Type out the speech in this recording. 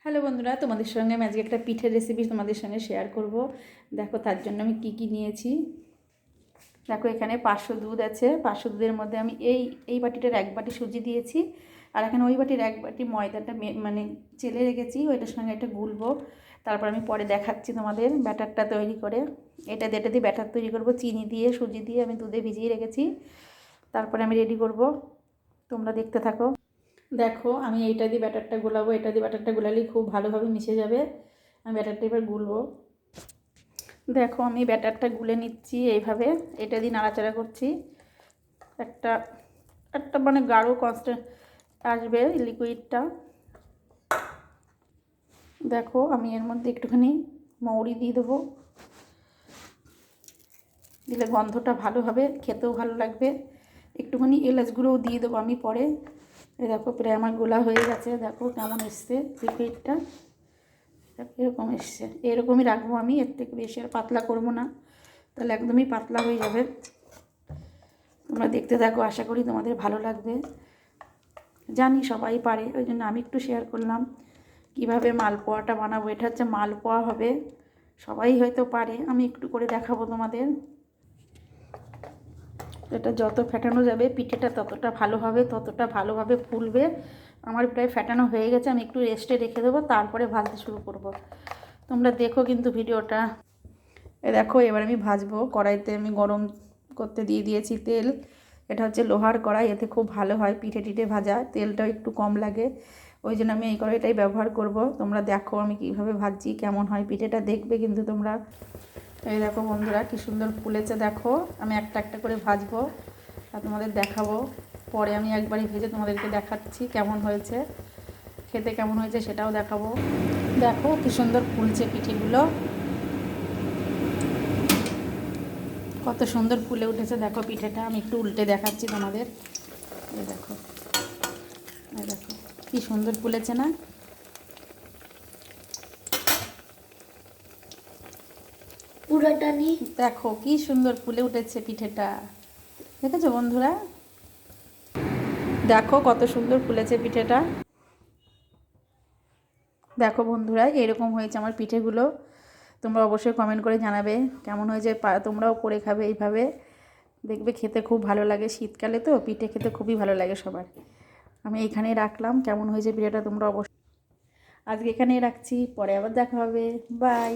Hello বন্ধুরা, তোমাদের সঙ্গে আমি আজকে একটা পিঠের রেসিপি তোমাদের সঙ্গে শেয়ার করব। দেখো তার জন্য আমি কি কি নিয়েছি। দেখো এখানে 500 দুধ আছে। 500 দুধের মধ্যে আমি এই বাটিটার 1 বাটি সুজি দিয়েছি, আর এখানে ওই বাটির 1 বাটি ময়দাটা মানে চেলে রেখেছি, ওইটার সঙ্গে এটা গুলবো। তারপর আমি পরে দেখাচ্ছি তোমাদের ব্যাটারটা তৈরি করে। এটা দিয়ে ব্যাটার তৈরি করব, চিনি দিয়ে সুজি দিয়ে আমি দুধে ভিজিয়ে রেখেছি। তারপরে আমি রেডি করব, তোমরা দেখতে থাকো। দেখো আমি এইটা দিয়ে ব্যাটারটা গোলাবো, এটা দিয়ে ব্যাটারটা গোলালেই খুব ভালোভাবে মিশে যাবে। আমি ব্যাটারটা এবার গুলবো। দেখো আমি ব্যাটারটা গুলে নিচ্ছি এইভাবে, এটা দিয়ে নাড়াচাড়া করছি। একটা একটা মানে গাঢ় কনস্ট্যান্ট আসবে লিকুইডটা। দেখো আমি এর মধ্যে একটুখানি মৌরি দিয়ে দেবো, দিলে গন্ধটা ভালো হবে, খেতেও ভালো লাগবে। একটুখানি এলাচ গুঁড়োও দিয়ে দেবো আমি পরে। এই দেখো প্রায় আমার গোলা হয়ে গেছে, দেখো কেমন এসছে লিকুইডটা, এরকম এসছে। এরকমই রাখবো আমি, এর থেকে বেশি আর পাতলা করবো না, তাহলে একদমই পাতলা হয়ে যাবে। তোমরা দেখতে থাকো, আশা করি তোমাদের ভালো লাগবে। জানি সবাই পারে, ওই জন্য আমি একটু শেয়ার করলাম কিভাবে মালপোয়াটা বানাবো। এটা হচ্ছে মালপোয়া হবে, সবাই হয়তো পারে, আমি একটু করে দেখাবো তোমাদের। এটা যত ফেটানো যাবে পিঠেটা ততটা ভালো হবে, ততটা ভালোভাবে ফুলবে। আমার প্রায় ফেটানো হয়ে গেছে, আমি একটু রেস্টে রেখে দেবো, তারপরে ভাজতে শুরু করব। তোমরা দেখো কিন্তু ভিডিওটা। দেখো এবার আমি ভাজবো। কড়াইতে আমি গরম করতে দিয়ে দিয়েছি তেল। এটা হচ্ছে লোহার কড়াই, এতে খুব ভালো হয় পিঠে টিঠে ভাজা, তেলটাও একটু কম লাগে, ওই জন্য আমি এই কড়াইটাই ব্যবহার করব। তোমরা দেখো আমি কীভাবে ভাজছি, কেমন হয় পিঠেটা দেখবে কিন্তু তোমরা। এই দেখো বন্ধুরা কি সুন্দর ফুলেছে, দেখো আমি একটা একটা করে ভাজবো আর তোমাদের দেখাবো। পরে আমি একবারই ভেজে তোমাদেরকে দেখাচ্ছি কেমন হয়েছে, খেতে কেমন হয়েছে সেটাও দেখাবো। দেখো কি সুন্দর ফুলছে পিঠেগুলো, কত সুন্দর ফুলে উঠেছে। দেখো পিঠেটা আমি একটু উল্টে দেখাচ্ছি তোমাদের। এই দেখো, এই দেখো কি সুন্দর ফুলেছে না। পুরোটা নি দেখো কি সুন্দর ফুলে উঠেছে পিঠেটা, দেখেছো বন্ধুরা? দেখো কত সুন্দর ফুলেছে পিঠেটা। দেখো বন্ধুরা এরকম হয়েছে আমার পিঠেগুলো। তোমরা অবশ্যই কমেন্ট করে জানাবে কেমন হয়েছে, তোমরাও করে খাবে এইভাবে, দেখবে খেতে খুব ভালো লাগে। শীতকালে তো পিঠে খেতে খুবই ভালো লাগে সবার। আমি এইখানেই রাখলাম, কেমন হয়েছে পিঠেটা তোমরা অবশ্যই। আজকে এখানেই রাখছি, পরে আবার দেখা হবে, বাই।